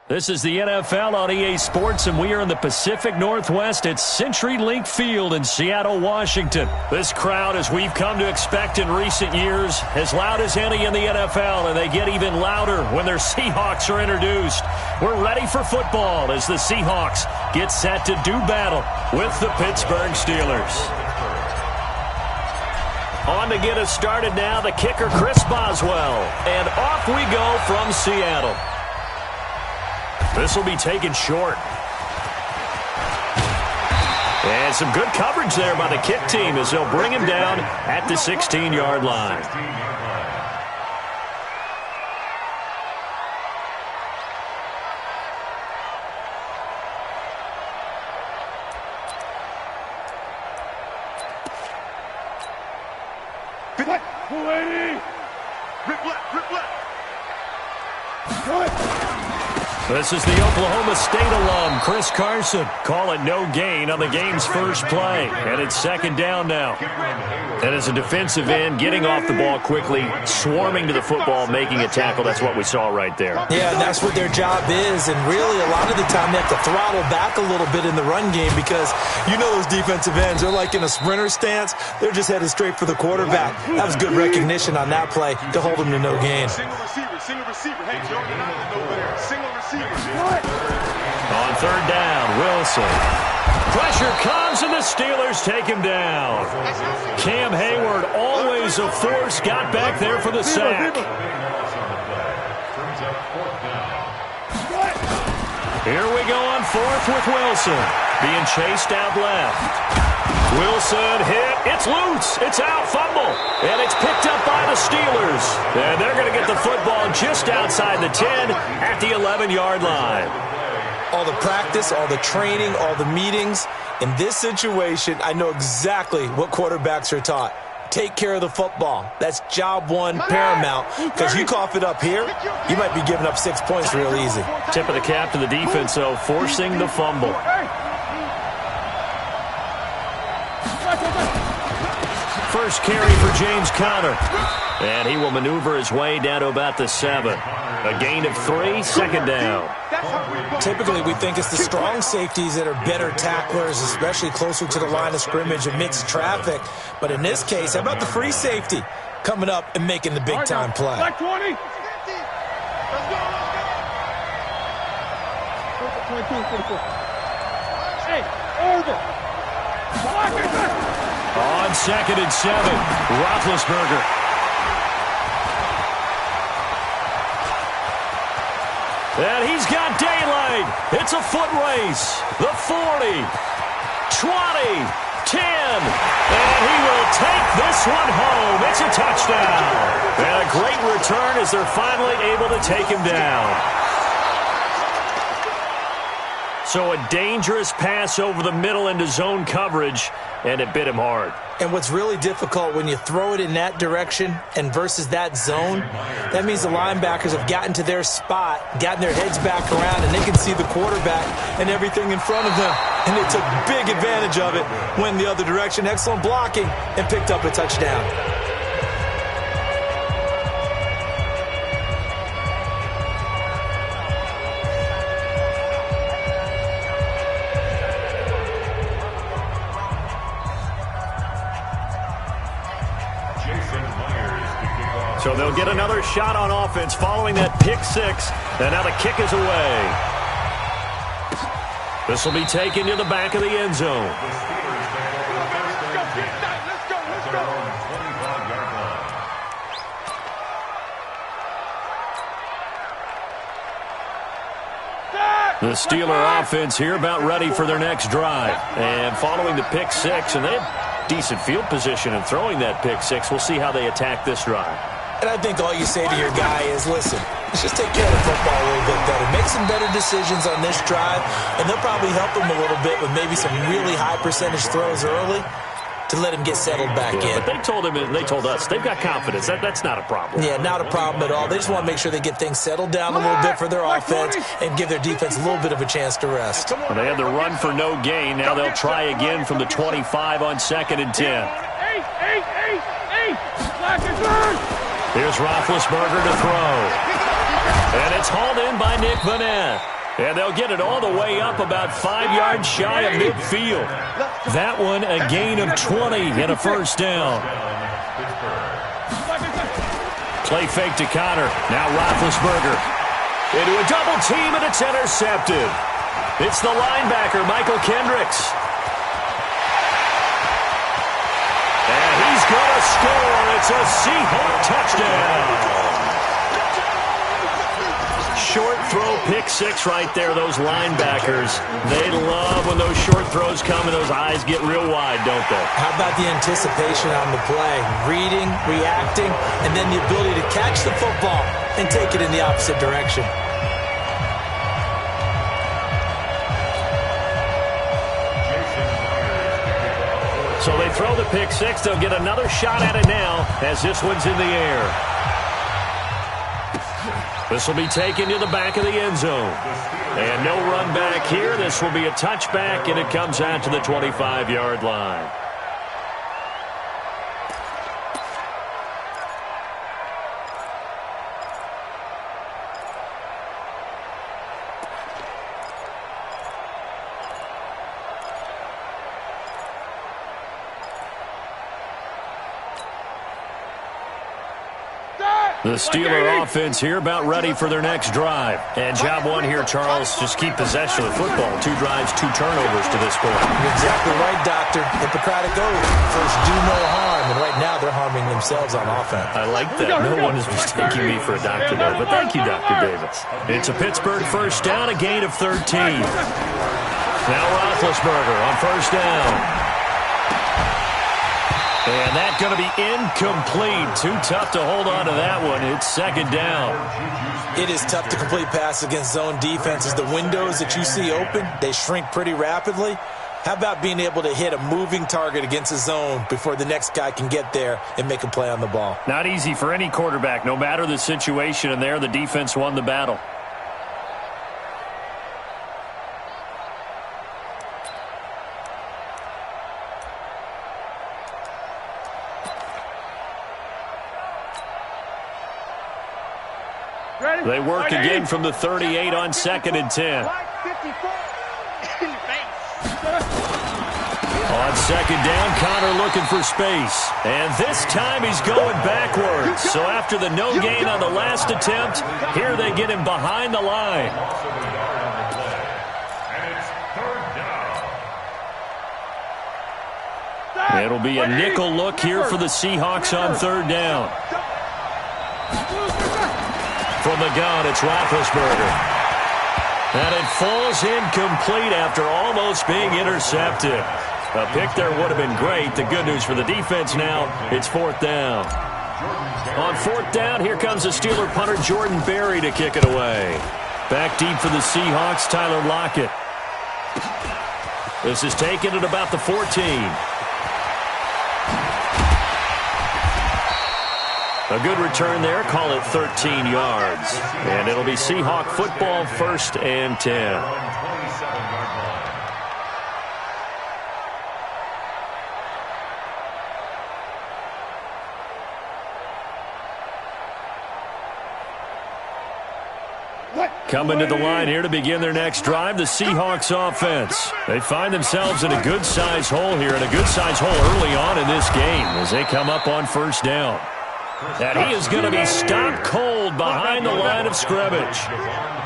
This is the NFL on EA Sports, and we are in the Pacific Northwest at CenturyLink Field in Seattle, Washington. This crowd, as we've come to expect in recent years, as loud as any in the NFL, and they get even louder when their Seahawks are introduced. We're ready for football as the Seahawks get set to do battle with the Pittsburgh Steelers. On to get us started now, the kicker, Chris Boswell. And off we go from Seattle. This will be taken short. And some good coverage there by the kick team as they'll bring him down at the 16-yard line. This is the Oklahoma State alum, Chris Carson. Call it no gain on the game's first play. And it's second down now. And as a defensive end, getting off the ball quickly, swarming to the football, making a tackle, that's what we saw right there. Yeah, and that's what their job is. And really, a lot of the time, they have to throttle back a little bit in the run game because you know those defensive ends, they're like in a sprinter stance. They're just headed straight for the quarterback. That was good recognition on that play to hold them to no gain. Single receiver. Hey, Jordan, over there. Single receiver. On third down, Wilson. Pressure comes, and the Steelers take him down. Cam Hayward, always a force, got back there for the sack. Here we go on fourth with Wilson. Being chased out left. Wilson hit. It's loose. It's out. Fumble. And it's picked up by the Steelers. And they're going to get the football just outside the 10 at the 11-yard line. All the practice, all the training, all the meetings. In this situation, I know exactly what quarterbacks are taught. Take care of the football. That's job one, paramount. Because you cough it up here, you might be giving up 6 points real easy. Tip of the cap to the defense, though, forcing the fumble. First carry for James Conner. And he will maneuver his way down to about the 7. A gain of 3, second down. Typically, we think it's the strong safeties that are better tacklers, especially closer to the line of scrimmage amidst traffic. But in this case, how about the free safety coming up and making the big-time play? Like 20. Hey, over. On second and 7, Roethlisberger. And he's got daylight. It's a foot race. The 40, 20, 10. And he will take this one home. It's a touchdown. And a great return as they're finally able to take him down. So a dangerous pass over the middle into zone coverage, and it bit him hard. And what's really difficult when you throw it in that direction and versus that zone, that means the linebackers have gotten to their spot, gotten their heads back around, and they can see the quarterback and everything in front of them. And they took big advantage of it, went the other direction, excellent blocking, and picked up a touchdown. So they'll get another shot on offense following that pick 6. And now the kick is away. This will be taken to the back of the end zone. The Steeler offense here about ready for their next drive. And following the pick 6, and they have decent field position in throwing that pick 6. We'll see how they attack this drive. And I think all you say to your guy is, listen, let's just take care of the football a little bit better. Make some better decisions on this drive, and they'll probably help him a little bit with maybe some really high percentage throws early to let him get settled back in. But they told him, and they told us, they've got confidence. That's not a problem. Yeah, not a problem at all. They just want to make sure they get things settled down a little bit for their offense and give their defense a little bit of a chance to rest. Well, they had the run for no gain. Now they'll try again from the 25 on second and 10. Here's Roethlisberger to throw. And it's hauled in by Nick Vannett. And they'll get it all the way up about 5 yards shy of midfield. That one a gain of 20 and a first down. Play fake to Connor. Now Roethlisberger. Into a double team, and it's intercepted. It's the linebacker, Michael Kendricks. And he's going to score. It's a Seahawk touchdown. Short throw, pick six right there, those linebackers. They love when those short throws come and those eyes get real wide, don't they? How about the anticipation on the play? Reading, reacting, and then the ability to catch the football and take it in the opposite direction. So they throw the pick six. They'll get another shot at it now as this one's in the air. This will be taken to the back of the end zone. And no run back here. This will be a touchback, and it comes out to the 25-yard line. The Steeler offense here about ready for their next drive. And job one here, Charles, just keep possession of the football. 2 drives, 2 turnovers to this point. You're exactly right, Doctor. Hippocratic oath. First, do no harm. And right now, they're harming themselves on offense. I like that. No one is mistaking me for a doctor there. But thank you, Dr. Davis. It's a Pittsburgh first down, a gain of 13. Now Roethlisberger on first down. And that's going to be incomplete. Too tough to hold on to that one. It's second down. It is tough to complete pass against zone defenses. The windows that you see open, they shrink pretty rapidly. How about being able to hit a moving target against a zone before the next guy can get there and make a play on the ball? Not easy for any quarterback, no matter the situation. And there, the defense won the battle. They work again from the 38 on 2nd and 10. On 2nd down, Connor looking for space. And this time he's going backwards. So after the no gain on the last attempt, here they get him behind the line. It'll be a nickel look here for the Seahawks on 3rd down. From the gun, it's Roethlisberger. And it falls incomplete after almost being intercepted. A pick there would have been great. The good news for the defense now, it's 4th down. On 4th down, here comes the Steeler punter Jordan Berry to kick it away. Back deep for the Seahawks, Tyler Lockett. This is taken at about the 14. A good return there, call it 13 yards. And it'll be Seahawk football, 1st and 10. Coming to the line here to begin their next drive, the Seahawks offense. They find themselves in a good-sized hole here, and a good-sized hole early on in this game as they come up on 1st down. And he is going to be stopped cold behind the line of scrimmage.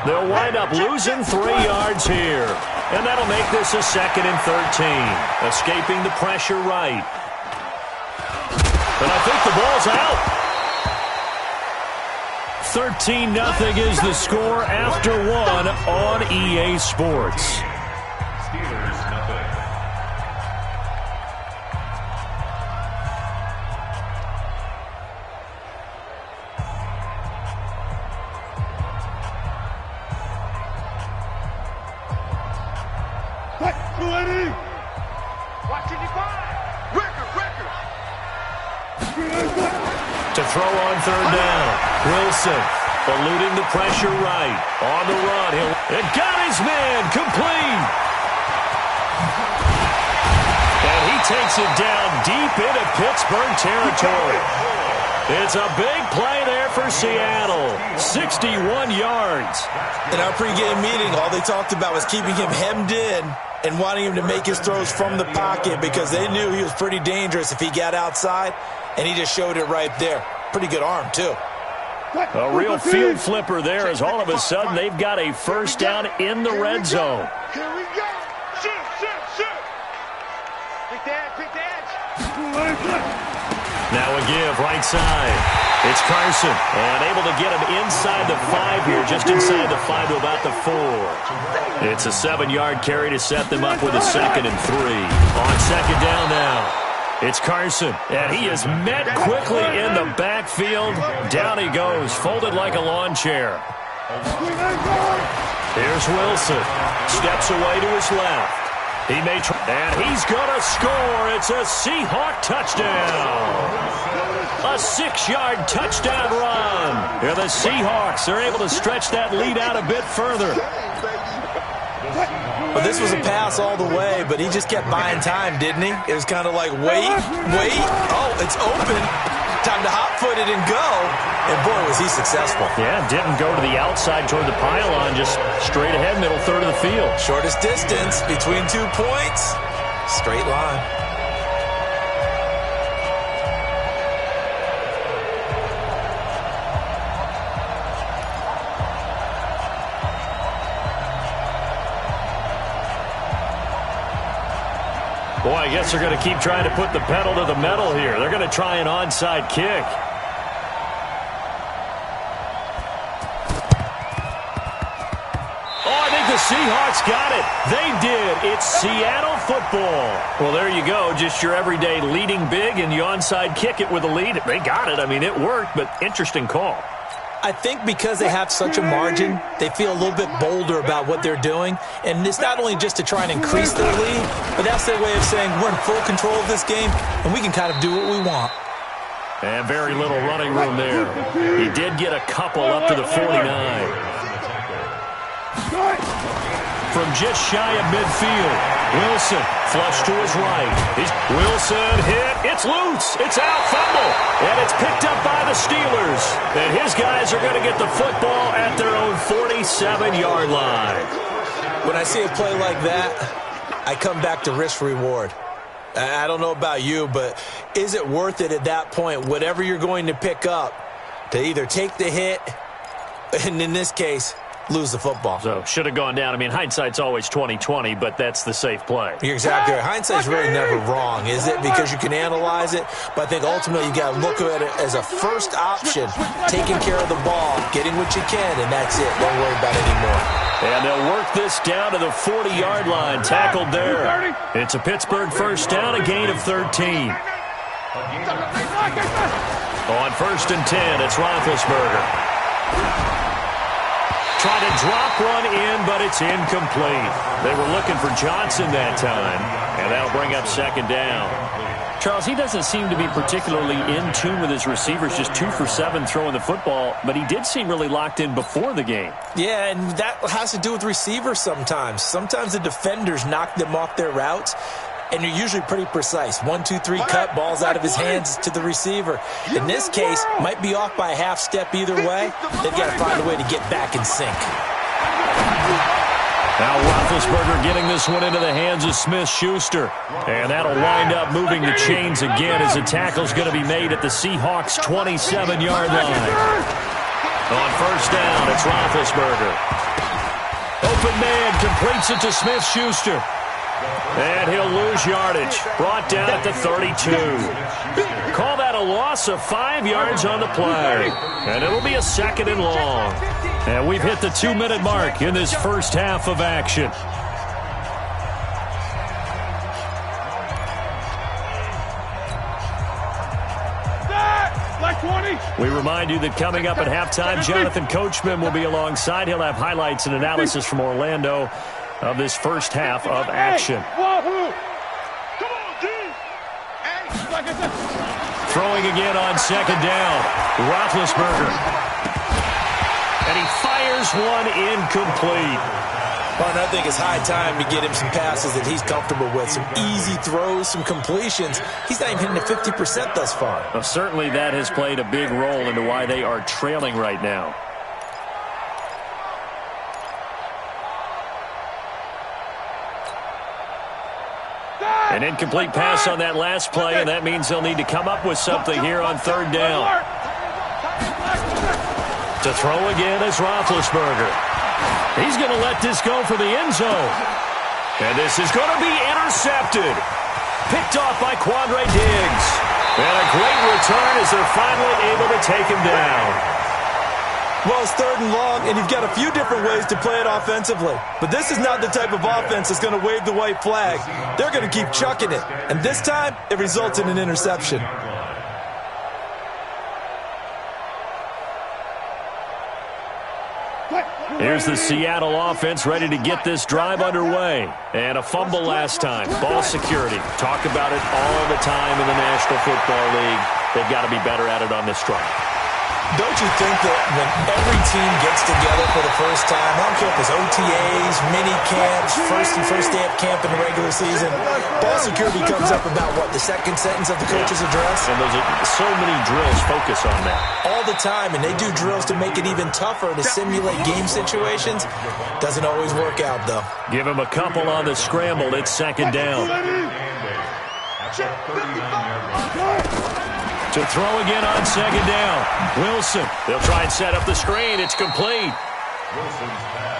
They'll wind up losing 3 yards here. And that'll make this a 2nd and 13. Escaping the pressure right. And I think the ball's out. 13-0 is the score after 1 on EA Sports. To throw on 3rd down. Wilson eluding the pressure right. On the run. It got his man complete. And he takes it down deep into Pittsburgh territory. It's a big play there for Seattle. 61 yards. In our pregame meeting, all they talked about was keeping him hemmed in and wanting him to make his throws from the pocket because they knew he was pretty dangerous if he got outside, and he just showed it right there. Pretty good arm, too. A real field flipper there as all of a sudden they've got a first down in the red zone. Here we go. Shoot, shoot, shoot. Quick edge, quick edge. Now a give, right side. It's Carson, and able to get him inside the 5 here, just inside the 5 to about the 4. It's a 7-yard carry to set them up with a 2nd and 3. On second down now, it's Carson, and he is met quickly in the backfield. Down he goes, folded like a lawn chair. Here's Wilson, steps away to his left. He may try, and he's going to score. It's a Seahawk touchdown. A 6-yard touchdown run. And the Seahawks are able to stretch that lead out a bit further. Well, this was a pass all the way, but he just kept buying time, didn't he? It was kind of like, wait. Oh, it's open. Time to hot-foot it and go. And, boy, was he successful. Yeah, didn't go to the outside toward the pylon, just straight ahead, middle third of the field. Shortest distance between 2 points. Straight line. Boy, I guess they're going to keep trying to put the pedal to the metal here. They're going to try an onside kick. Oh, I think the Seahawks got it. They did. It's Seattle football. Well, there you go. Just your everyday leading big, and you onside kick it with a lead. They got it. I mean, it worked, but interesting call. I think because they have such a margin, they feel a little bit bolder about what they're doing. And it's not only just to try and increase their lead, but that's their way of saying we're in full control of this game, and we can kind of do what we want. And very little running room there. He did get a couple up to the 49. From just shy of midfield, Wilson flush to his right. Wilson hit. It's loose. It's out. Fumble. And it's picked up by the Steelers. And his guys are going to get the football at their own 47-yard line. When I see a play like that, I come back to risk-reward. I don't know about you, but is it worth it at that point, whatever you're going to pick up, to either take the hit, and in this case, lose the football? So, should have gone down. I mean, hindsight's always 20/20, but that's the safe play. You're exactly right. Hindsight's really never wrong, is it? Because you can analyze it, but I think ultimately you got to look at it as a first option, taking care of the ball, getting what you can, and that's it. Don't worry about it anymore. And they'll work this down to the 40-yard line, tackled there. It's a Pittsburgh first down, a gain of 13. On 1st and 10, it's Roethlisberger. Trying to drop one in, but it's incomplete. They were looking for Johnson that time, and that'll bring up 2nd down. Charles, he doesn't seem to be particularly in tune with his receivers, just 2 for 7 throwing the football, but he did seem really locked in before the game. Yeah, and that has to do with receivers sometimes. Sometimes the defenders knock them off their routes, and you're usually pretty precise. 1, 2, 3 cut, balls out of his hands to the receiver. In this case, might be off by a half step either way. They've got to find a way to get back in sync. Now Roethlisberger getting this one into the hands of Smith-Schuster. And that'll wind up moving the chains again as the tackle's going to be made at the Seahawks' 27-yard line. On 1st down, it's Roethlisberger. Open man completes it to Smith-Schuster. And he'll lose yardage. Brought down at the 32. Call that a loss of 5 yards on the play. And it'll be a 2nd and long. And we've hit the 2-minute mark in this first half of action. We remind you that coming up at halftime, Jonathan Coachman will be alongside. He'll have highlights and analysis from Orlando of this first half of action. Throwing again on 2nd down, Roethlisberger. And he fires one incomplete. Well, and I think it's high time to get him some passes that he's comfortable with, some easy throws, some completions. He's not even hitting the 50% thus far. Well, certainly that has played a big role into why they are trailing right now. An incomplete pass on that last play, and that means they'll need to come up with something here on third down. To throw again is Roethlisberger. He's going to let this go for the end zone. And this is going to be intercepted. Picked off by Quandre Diggs. And a great return as they're finally able to take him down. Well, it's third and long, and you've got a few different ways to play it offensively. But this is not the type of offense that's going to wave the white flag. They're going to keep chucking it. And this time, it results in an interception. Here's the Seattle offense ready to get this drive underway. And a fumble last time. Ball security. Talk about it all the time in the National Football League. They've got to be better at it on this drive. Don't you think that when every team gets together for the first time, I don't care if it's OTAs, mini camps, first day of camp in the regular season, ball security comes up about, what, the second sentence of the coach's address? And there's so many drills focus on that. All the time, and they do drills to make it even tougher to simulate game situations. Doesn't always work out, though. Give him a couple on the scramble. It's second down. To throw again on second down. Wilson. They'll try and set up the screen. It's complete.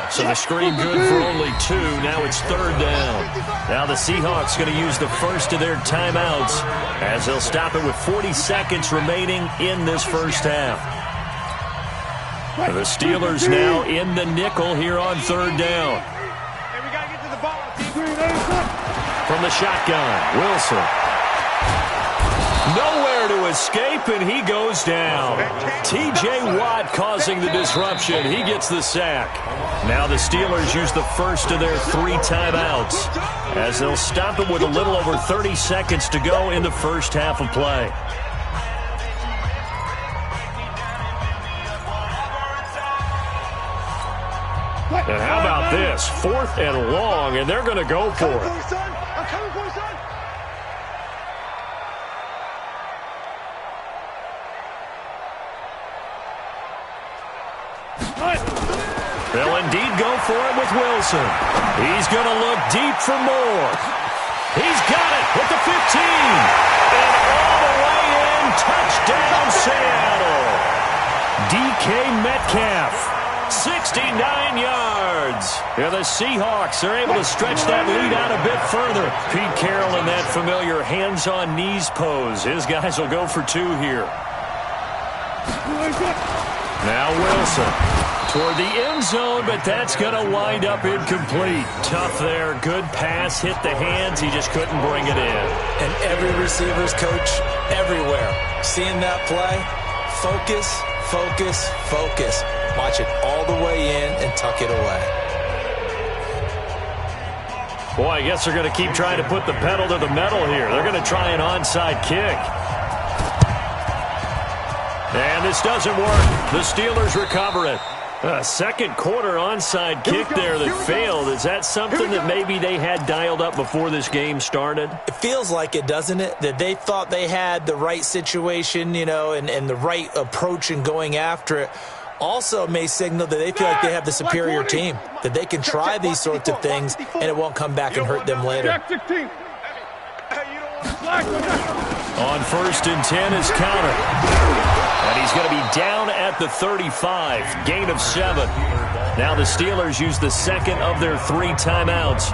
So the screen good for only 2. Now it's third down. Now the Seahawks going to use the first of their timeouts as they'll stop it with 40 seconds remaining in this first half. The Steelers now in the nickel here on third down. Hey, we got to get to the ball, team. From the shotgun, Wilson. Nowhere to escape, and he goes down. T.J. Watt causing the disruption. He gets the sack. Now the Steelers use the first of their 3 timeouts as they'll stop it with a little over 30 seconds to go in the first half of play. And how about this? 4th and long, and they're going to go for it. I'm coming for you, son. They'll indeed go for it with Wilson. He's going to look deep for more. He's got it at the 15. And all the way in, touchdown Seattle. DK Metcalf, 69 yards. Yeah, the Seahawks are able to stretch that lead out a bit further. Pete Carroll in that familiar hands-on-knees pose. His guys will go for 2 here. Now Wilson. Toward the end zone, but that's going to wind up incomplete. Tough there. Good pass. Hit the hands. He just couldn't bring it in. And every receiver's coach everywhere. Seeing that play, focus, focus, focus. Watch it all the way in and tuck it away. Boy, I guess they're going to keep trying to put the pedal to the metal here. They're going to try an onside kick. And this doesn't work. The Steelers recover it. Second quarter onside kick there that failed. Is that something that maybe they had dialed up before this game started? It feels like it, doesn't it? That they thought they had the right situation, you know, and the right approach in going after it. Also may signal that they feel like they have the superior team, that they can try these sorts of things and it won't come back and hurt them later. On 1st and 10 is counter. And he's going to be down at the 35. Gain of 7. Now the Steelers use the second of their 3 timeouts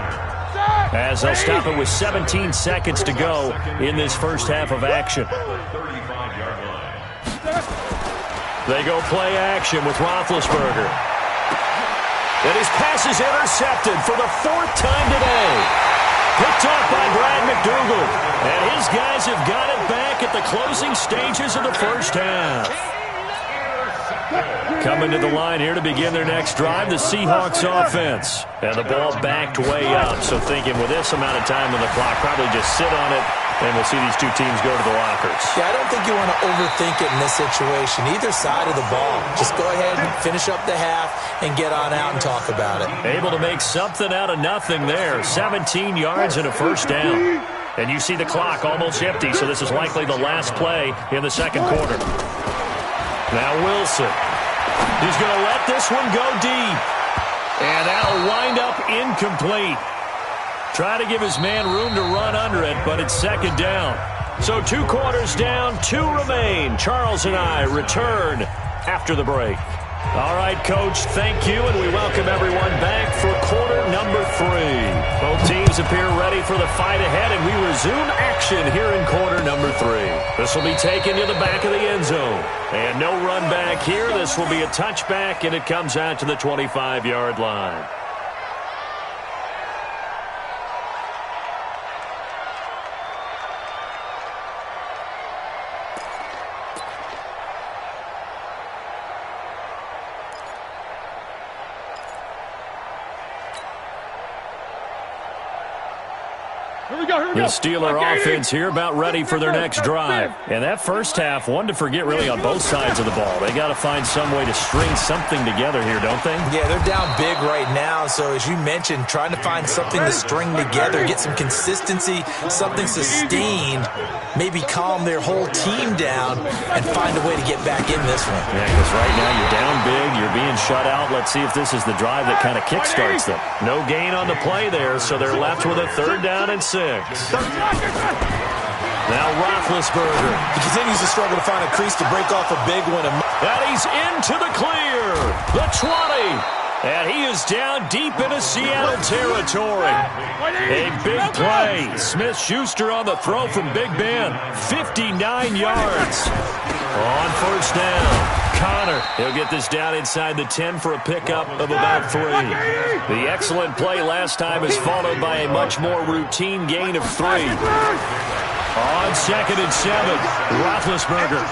as they'll stop it with 17 seconds to go in this first half of action. They go play action with Roethlisberger. And his pass is intercepted for the 4th time today. Picked off by Brad McDougald. And his guys have got it back at the closing stages of the first half. Coming to the line here to begin their next drive, the Seahawks offense. And the ball backed way up. So thinking with this amount of time on the clock, probably just sit on it And we'll see these two teams go to the lockers. Yeah, I don't think you want to overthink it in this situation. Either side of the ball. Just go ahead and finish up the half and get on out and talk about it. Able to make something out of nothing there. 17 yards and a first down. And you see the clock almost empty, so this is likely the last play in the second quarter. Now Wilson. He's going to let this one go deep. And that'll wind up incomplete. Try to give his man room to run under it, but it's second down. So 2 quarters down, 2 remain. Charles and I return after the break. All right, Coach, thank you, and we welcome everyone back for quarter number 3. Both teams appear ready for the fight ahead, and we resume action here in quarter number 3. This will be taken to the back of the end zone. And no run back here. This will be a touchback, and it comes out to the 25-yard line. The Steeler offense here about ready for their next drive. And that first half, one to forget really on both sides of the ball. They got to find some way to string something together here, don't they? Yeah, they're down big right now. So as you mentioned, trying to find something to string together, get some consistency, something sustained, maybe calm their whole team down and find a way to get back in this one. Yeah, because right now you're down big, you're being shut out. Let's see if this is the drive that kind of kickstarts them. No gain on the play there, so they're left with a 3rd down and 6. Now Roethlisberger. He continues to struggle to find a crease to break off a big one. And he's into the clear. The 20. And he is down deep into Seattle territory. A big play. Smith-Schuster on the throw from Big Ben. 59 yards. On first down. Connor, he'll get this down inside the 10 for a pickup of about 3. The excellent play last time is followed by a much more routine gain of 3. On 2nd and 7, Roethlisberger.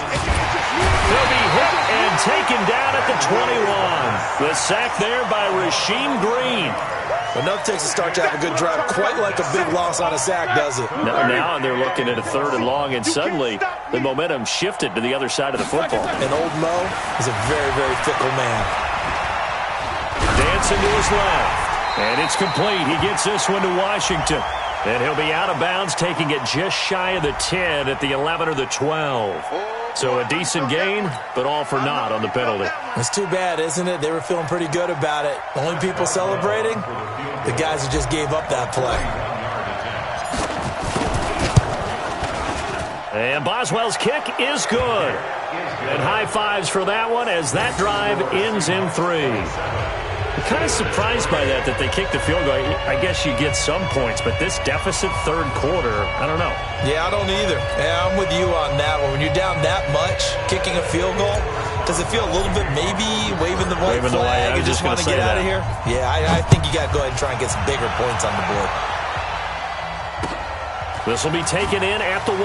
He'll be hit and taken down at the 21. The sack there by Rasheem Green. Enough takes to start to have a good drive, quite like a big loss on a sack, does it? Now they're looking at a 3rd and long, and suddenly the momentum shifted to the other side of the football. And old Mo is a very, very fickle man. Dancing to his left, and it's complete. He gets this one to Washington, and he'll be out of bounds, taking it just shy of the 10 at the 11 or the 12. So a decent gain, but all for naught on the penalty. It's too bad, isn't it? They were feeling pretty good about it. Only people celebrating? The guys who just gave up that play. And Boswell's kick is good. And high fives for that one as that drive ends in 3. I'm kind of surprised by that they kicked the field goal. I guess you get some points, but this deficit 3rd quarter, I don't know. Yeah, I don't either. Yeah, I'm with you on that one. When you're down that much, kicking a field goal, does it feel a little bit maybe waving the white flag and just want to get out of here? Yeah, I think you got to go ahead and try and get some bigger points on the board. This will be taken in at the 1.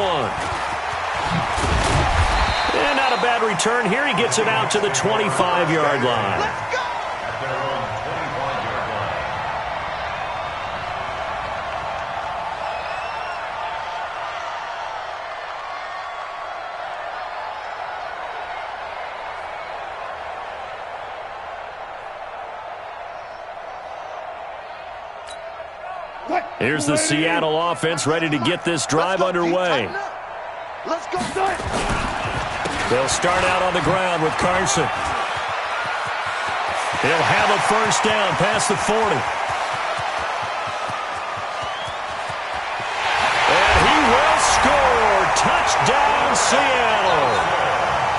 And not a bad return here. He gets it out to the 25-yard line. Here's the Seattle offense ready to get this drive underway. Let's go. They'll start out on the ground with Carson. He'll have a first down past the 40. And he will score. Touchdown, Seattle.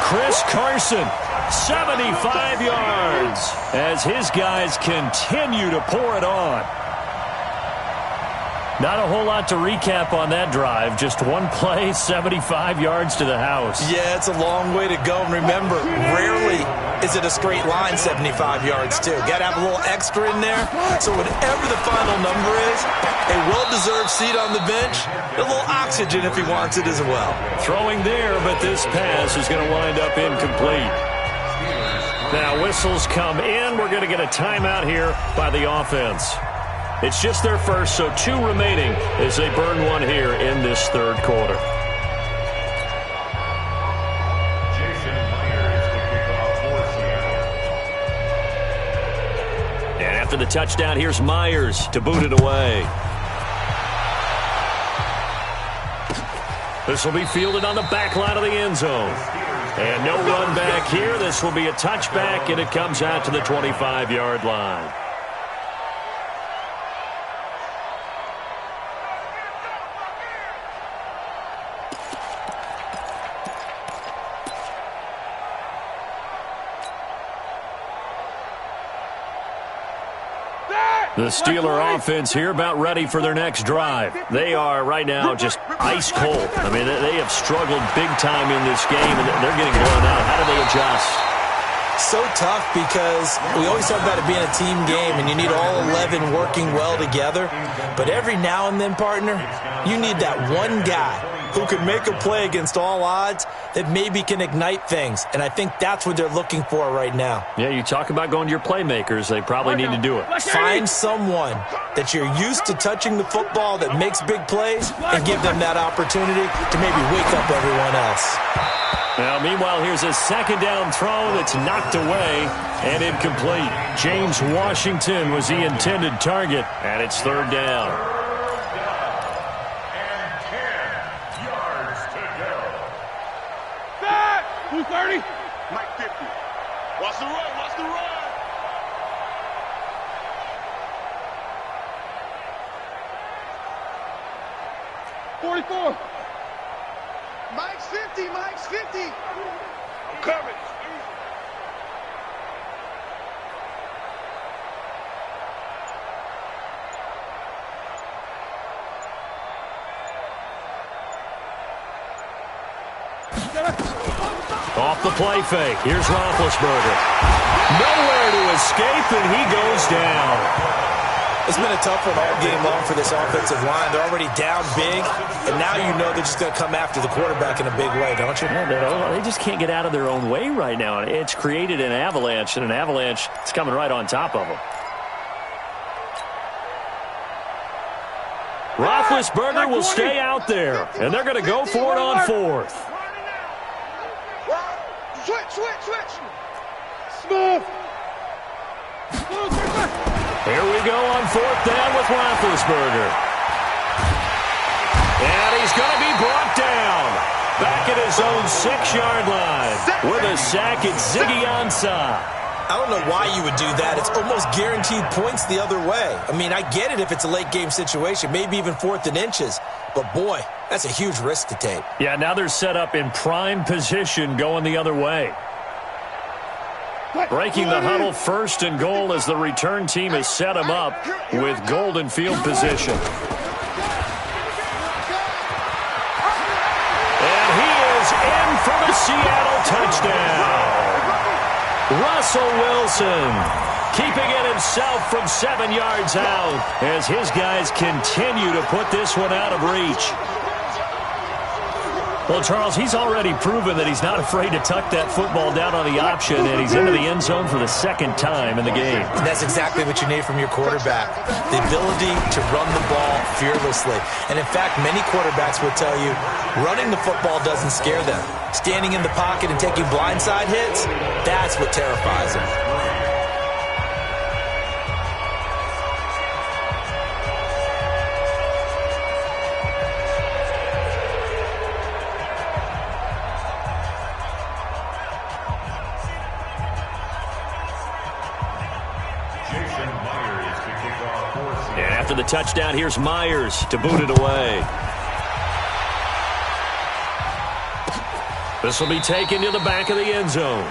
Chris Carson, 75 yards, as his guys continue to pour it on. Not a whole lot to recap on that drive. Just one play, 75 yards to the house. Yeah, it's a long way to go. And remember, rarely is it a straight line 75 yards, too. Got to have a little extra in there. So whatever the final number is, a well-deserved seat on the bench, a little oxygen if he wants it as well. Throwing there, but this pass is going to wind up incomplete. Now whistles come in. We're going to get a timeout here by the offense. It's just their first, so 2 remaining as they burn one here in this third quarter. And after the touchdown, here's Myers to boot it away. This will be fielded on the back line of the end zone. And no run back here. This will be a touchback, and it comes out to the 25-yard line. The Steeler offense here about ready for their next drive. They are right now just ice cold. I mean, they have struggled big time in this game, and they're getting blown out. How do they adjust? So tough because we always talk about it being a team game, and you need all 11 working well together. But every now and then, partner, you need that one guy who can make a play against all odds that maybe can ignite things. And I think that's what they're looking for right now. Yeah, you talk about going to your playmakers. They probably need to do it. Find someone that you're used to touching the football that makes big plays and give them that opportunity to maybe wake up everyone else. Now, meanwhile, here's a second down throw that's knocked away and incomplete. James Washington was the intended target, and it's third down. Who's 30? Mike 50. Watch the run, watch the run. $44. Mike's 50, Mike's 50. I'm coming. Off the play fake. Here's Roethlisberger. Nowhere to escape, and he goes down. It's been a tough one all game long for this offensive line. They're already down big, and now you know they're just going to come after the quarterback in a big way, don't you? Yeah, they just can't get out of their own way right now. It's created an avalanche, and an avalanche is coming right on top of them. Roethlisberger will stay out there, and they're going to go for it on fourth. Switch. Smooth. Here we go on fourth down with Roethlisberger. And he's going to be brought down. Back at his own 6-yard line. With a sack, it's Ziggy Ansah. I don't know why you would do that. It's almost guaranteed points the other way. I mean, I get it if it's a late game situation, maybe even 4th and inches. But, boy, that's a huge risk to take. Yeah, now they're set up in prime position going the other way. Breaking the huddle, 1st and goal as the return team has set him up with golden field position. And he is in for the Seattle touchdown. Russell Wilson keeping it himself from 7 yards out as his guys continue to put this one out of reach. Well, Charles, he's already proven that he's not afraid to tuck that football down on the option, and he's into the end zone for the 2nd time in the game. And that's exactly what you need from your quarterback, the ability to run the ball fearlessly. And, in fact, many quarterbacks will tell you running the football doesn't scare them. Standing in the pocket and taking blindside hits, that's what terrifies them. And after the touchdown, here's Myers to boot it away. This will be taken to the back of the end zone.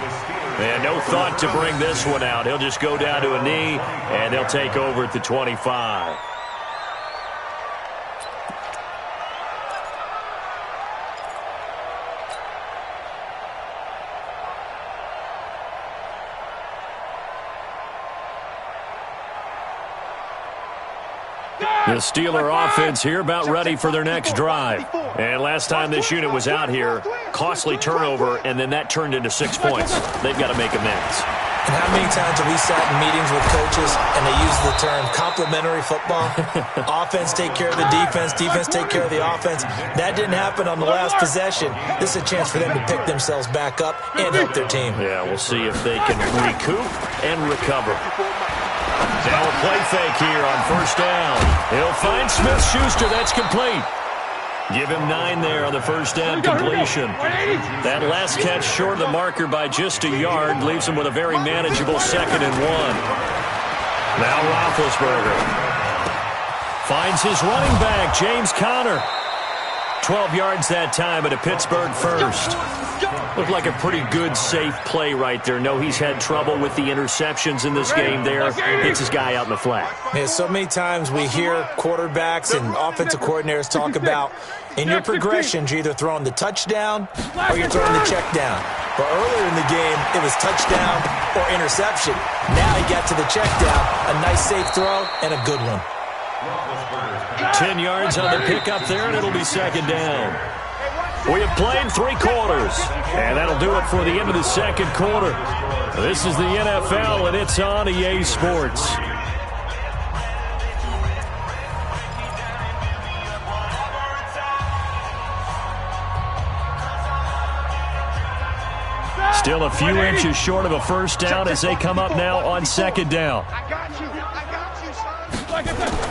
And no thought to bring this one out. He'll just go down to a knee, and they'll take over at the 25. The Steeler offense here about ready for their next drive. And last time this unit was out here, costly turnover, and then that turned into 6 points. They've got to make amends. And how many times have we sat in meetings with coaches and they use the term complementary football? Offense take care of the defense, defense take care of the offense. That didn't happen on the last possession. This is a chance for them to pick themselves back up and help their team. Yeah, we'll see if they can recoup and recover. Now a play fake here on first down. He'll find Smith-Schuster. That's complete. Give him 9 there on the first down completion. That last catch short of the marker by just a yard leaves him with a very manageable 2nd and 1. Now Roethlisberger finds his running back, James Conner. 12 yards that time at a Pittsburgh first. Looked like a pretty good, safe play right there. No, he's had trouble with the interceptions in this game there. Hits his guy out in the flat. Yeah, so many times we hear quarterbacks and offensive coordinators talk about in your progressions, you're either throwing the touchdown or you're throwing the check down. But earlier in the game, it was touchdown or interception. Now he got to the check down. A nice, safe throw and a good one. 10 yards on the pickup there, and it'll be 2nd down. We have played 3 quarters, and that'll do it for the end of the 2nd quarter. This is the NFL, and it's on EA Sports. Still a few inches short of a first down as they come up now on 2nd down. I got you, son.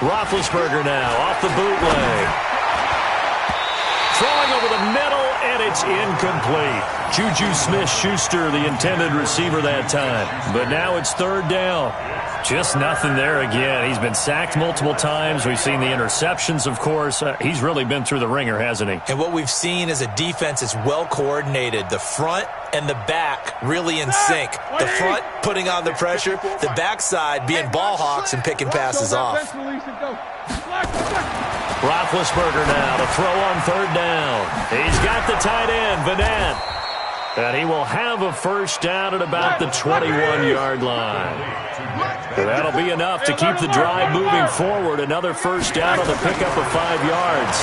Roethlisberger now off the bootleg. Throwing over the middle, and it's incomplete. Juju Smith-Schuster, the intended receiver that time. But now it's 3rd down. Just nothing there again. He's been sacked multiple times. We've seen the interceptions, of course. He's really been through the ringer, hasn't he? And what we've seen is a defense that's well coordinated. The front and the back really in sync. The front putting on the pressure, the backside being ball hawks and picking passes off. Roethlisberger now to throw on 3rd down. He's got the tight end, Vanette. And he will have a first down at about the 21-yard line. And that'll be enough to keep the drive moving forward. Another first down on the pickup of 5 yards.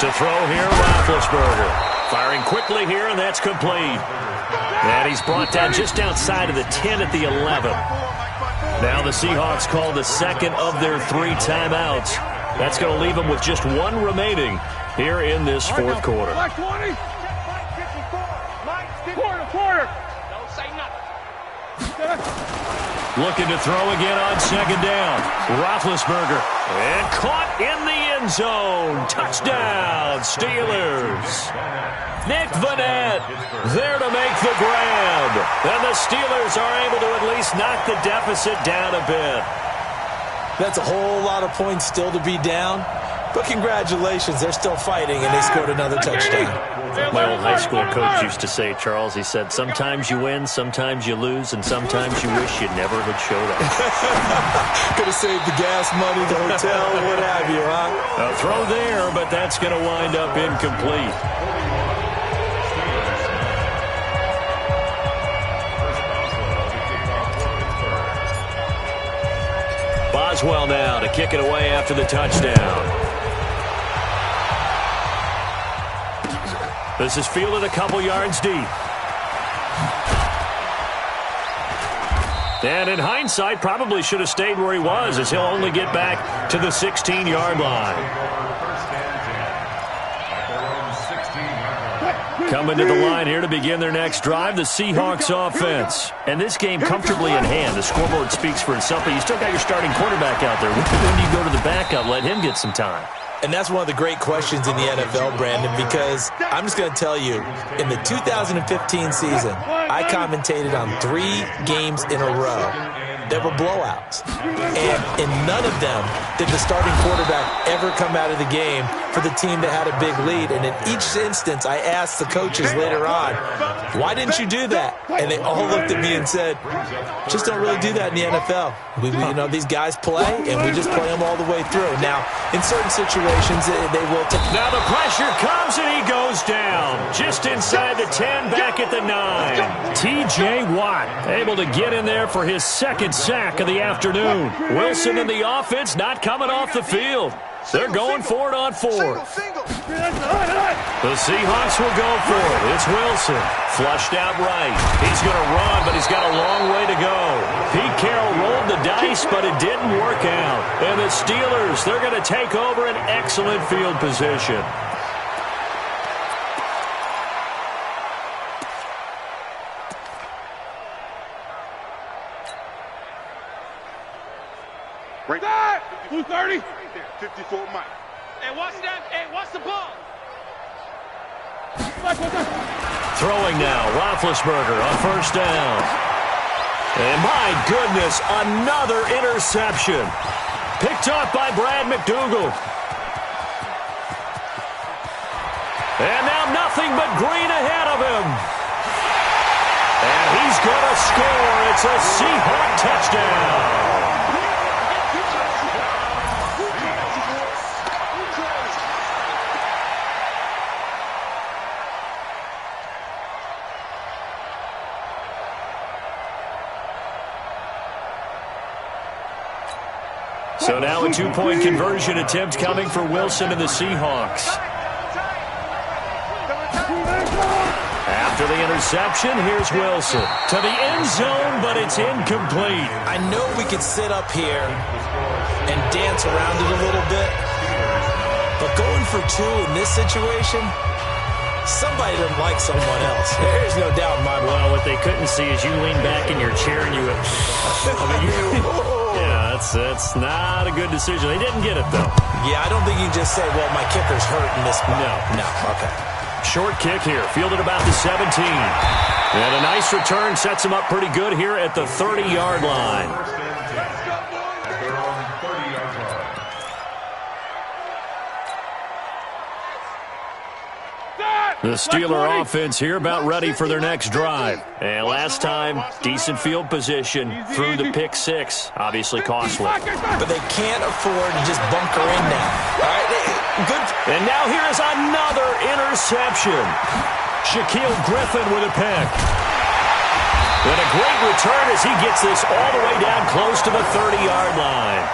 To throw here, Roethlisberger. Firing quickly here, and that's complete. And he's brought down just outside of the 10 at the 11. Now the Seahawks call the 2nd of their 3 timeouts. That's going to leave them with just 1 remaining here in this 4th quarter. Quarter. Don't say nothing. Looking to throw again on 2nd down. Roethlisberger. And caught in the end zone. Touchdown, Steelers. Nick Vanette there to make the grab. And the Steelers are able to at least knock the deficit down a bit. That's a whole lot of points still to be down. But congratulations, they're still fighting, and they scored another touchdown. My old high school coach used to say, Charles, he said, sometimes you win, sometimes you lose, and sometimes you wish you never had showed up. Could have saved the gas money, the hotel, what have you, huh? A throw there, but that's going to wind up incomplete. Boswell now to kick it away after the touchdown. This is fielded a couple yards deep. And in hindsight, probably should have stayed where he was, as he'll only get back to the 16-yard line. Coming to the line here to begin their next drive, the Seahawks offense. And this game comfortably in hand. The scoreboard speaks for itself, but you still got your starting quarterback out there. When do you go to the backup, let him get some time? And that's one of the great questions in the NFL, Brandon, because I'm just going to tell you, in the 2015 season, I commentated on 3 games in a row. There were blowouts. And in none of them did the starting quarterback ever come out of the game for the team that had a big lead. And in each instance, I asked the coaches later on, why didn't you do that? And they all looked at me and said, just don't really do that in the NFL. These guys play, and we just play them all the way through. Now, in certain situations, they will take. Now the pressure comes, and he goes down. Just inside the 10, back at the 9. T.J. Watt able to get in there for his 2nd sack of the afternoon. Wilson in the offense not coming off the field. They're going for it on fourth. Single. The Seahawks will go for it. It's Wilson. Flushed out right. He's going to run, but he's got a long way to go. Pete Carroll rolled the dice, but it didn't work out. And the Steelers, they're going to take over an excellent field position. Right there. 230. 54 Mike. Hey, watch that. Hey, watch the ball. Throwing now, Roethlisberger on first down. And my goodness, another interception. Picked off by Brad McDougald. And now nothing but green ahead of him. And he's going to score. It's a Seahawk touchdown. So now a 2-point conversion attempt coming for Wilson and the Seahawks. After the interception, here's Wilson to the end zone, but it's incomplete. I know we could sit up here and dance around it a little bit, but going for two in this situation, somebody doesn't like someone else. There's no doubt in my mind. Well, what they couldn't see is you lean back in your chair and you went, yeah, that's not a good decision. They didn't get it, though. Yeah, I don't think you can just say, well, my kicker's hurt in this spot. No. Okay. Short kick here, fielded about the 17. And a nice return sets him up pretty good here at the 30-yard line. The Steeler offense here about ready for their next drive. And last time, decent field position through the pick six. Obviously costly. But they can't afford to just bunker in now. All right, good. And now here is another interception. Shaquille Griffin with a pick. And a great return as he gets this all the way down close to the 30-yard line.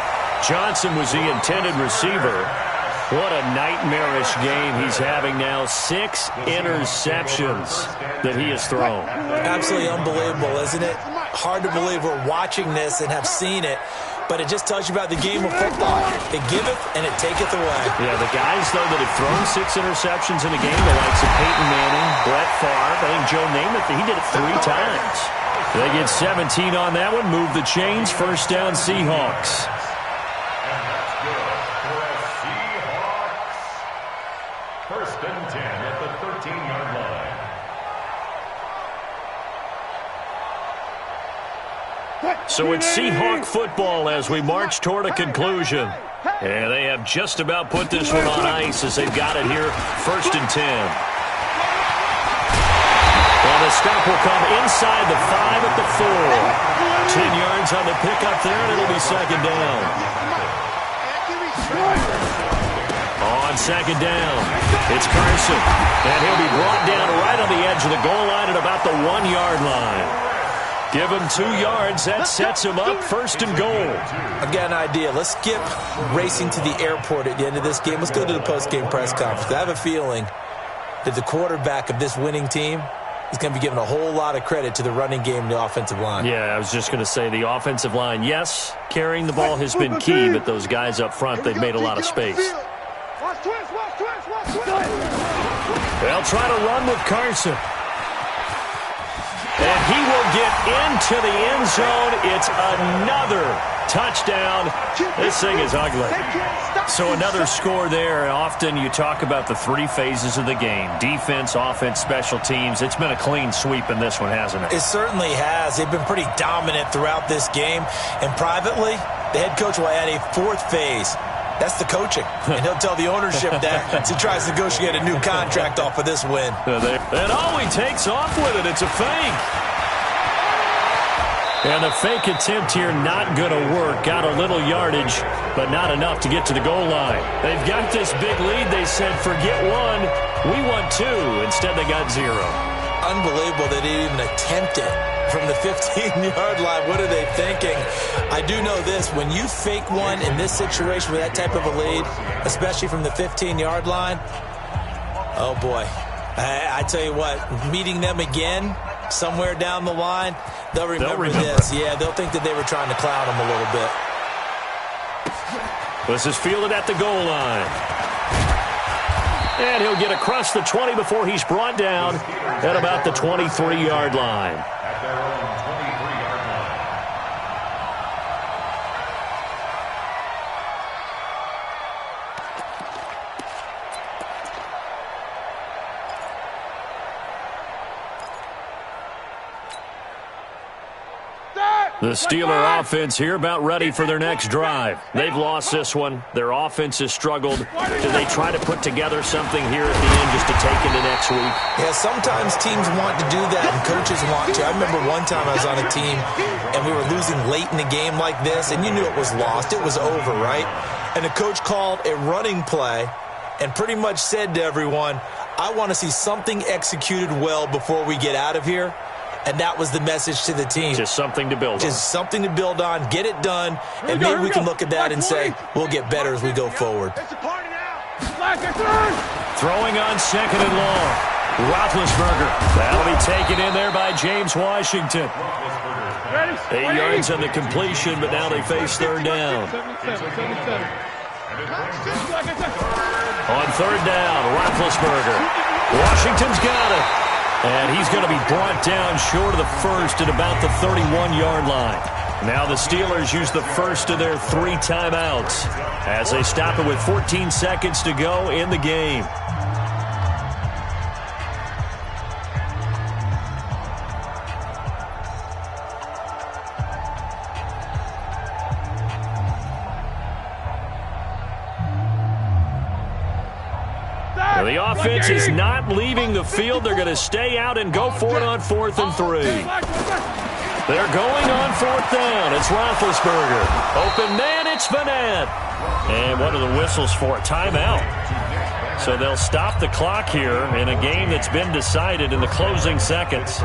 Johnson was the intended receiver. What a nightmarish game he's having now. 6 interceptions that he has thrown. Absolutely unbelievable, isn't it? Hard to believe we're watching this and have seen it, but it just tells you about the game of football. It giveth and it taketh away. Yeah, the guys, though, that have thrown 6 interceptions in a game, the likes of Peyton Manning, Brett Favre, I think Joe Namath, he did it 3 times. They get 17 on that one, move the chains, first down Seahawks. First and 10 at the 13-yard line. So it's Seahawk football as we march toward a conclusion. And they have just about put this one on ice as they've got it here, first and 10. Well, the stop will come inside the 5 at the 4. 10 yards on the pickup there, and it'll be second down. On second down, it's Carson. And he'll be brought down right on the edge of the goal line at about the 1-yard line. Give him 2 yards. That sets him up first and goal. I've got an idea. Let's skip racing to the airport at the end of this game. Let's go to the post-game press conference. I have a feeling that the quarterback of this winning team is going to be given a whole lot of credit to the running game and the offensive line. Yeah, I was just going to say the offensive line, yes, carrying the ball has been key, but those guys up front, they've made a lot of space. They'll try to run with Carson. And he will get into the end zone. It's another touchdown. This thing is ugly. So another score there. Often you talk about the 3 phases of the game. Defense, offense, special teams. It's been a clean sweep in this one, hasn't it? It certainly has. They've been pretty dominant throughout this game. And privately, the head coach will add a 4th phase. That's the coaching. And he'll tell the ownership that as he tries to negotiate a new contract off of this win. And all he takes off with it, it's a fake. And the fake attempt here not going to work. Got a little yardage, but not enough to get to the goal line. They've got this big lead. They said, forget 1, we want 2. Instead, they got 0. unbelievable they didn't even attempt it from the 15-yard line. What are they thinking? I do know this. When you fake one in this situation with that type of a lead, especially from the 15-yard line, oh, boy. I tell you what, meeting them again somewhere down the line, they'll remember this. Yeah, they'll think that they were trying to clown them a little bit. This is fielded at the goal line. And he'll get across the 20 before he's brought down at about the 23-yard line. At their own 23-yard line. The Steeler offense here about ready for their next drive. They've lost this one. Their offense has struggled. Do they try to put together something here at the end just to take into next week? Yeah, sometimes teams want to do that and coaches want to. I remember one time I was on a team and we were losing late in the game like this, and you knew it was lost. It was over, right? And the coach called a running play and pretty much said to everyone, I want to see something executed well before we get out of here. And that was the message to the team. Just something to build on. Just something to build on, get it done, and maybe we can look at that and say, we'll get better as we go forward. Throwing on second and long. Roethlisberger. That'll be taken in there by James Washington. 8 yards on the completion, but now they face third down. On third down, Roethlisberger. Washington's got it. And he's going to be brought down short of the first at about the 31-yard line. Now the Steelers use the first of their 3 timeouts as they stop it with 14 seconds to go in the game. The offense is not leaving the field. They're going to stay out and go for it on 4th and 3. They're going on 4th down. It's Roethlisberger. Open man, it's Vanette. And what are the whistles for? A timeout. So they'll stop the clock here in a game that's been decided in the closing seconds.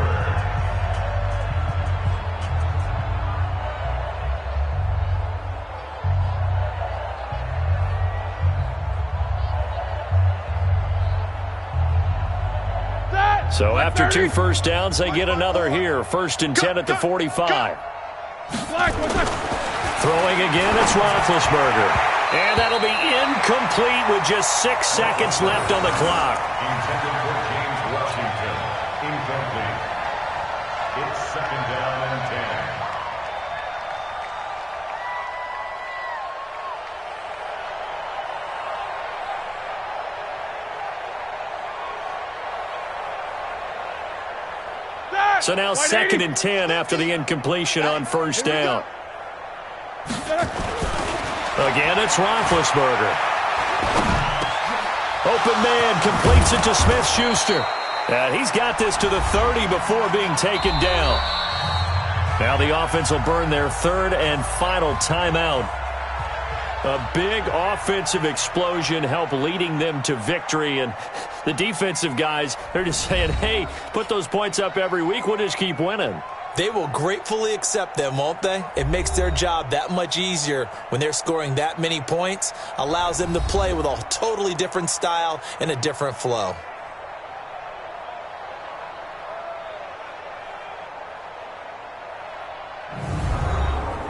So after 2 first downs, they get another here. 1st and 10 at the 45. Throwing again, it's Roethlisberger. And that'll be incomplete with just 6 seconds left on the clock. Intended for James Washington. Incomplete. It's 2nd down and 10. So now 2nd and 10 after the incompletion on 1st down. Again, it's Roethlisberger. Open man completes it to Smith-Schuster. And he's got this to the 30 before being taken down. Now the offense will burn their 3rd and final timeout. A big offensive explosion helped leading them to victory. And the defensive guys, they're just saying, hey, put those points up every week. We'll just keep winning. They will gratefully accept them, won't they? It makes their job that much easier when they're scoring that many points. Allows them to play with a totally different style and a different flow.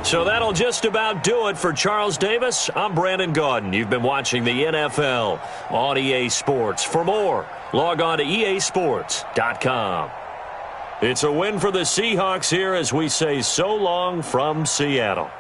So that'll just about do it for Charles Davis. I'm Brandon Gaudin. You've been watching the NFL on EA Sports. For more, log on to easports.com. It's a win for the Seahawks here as we say so long from Seattle.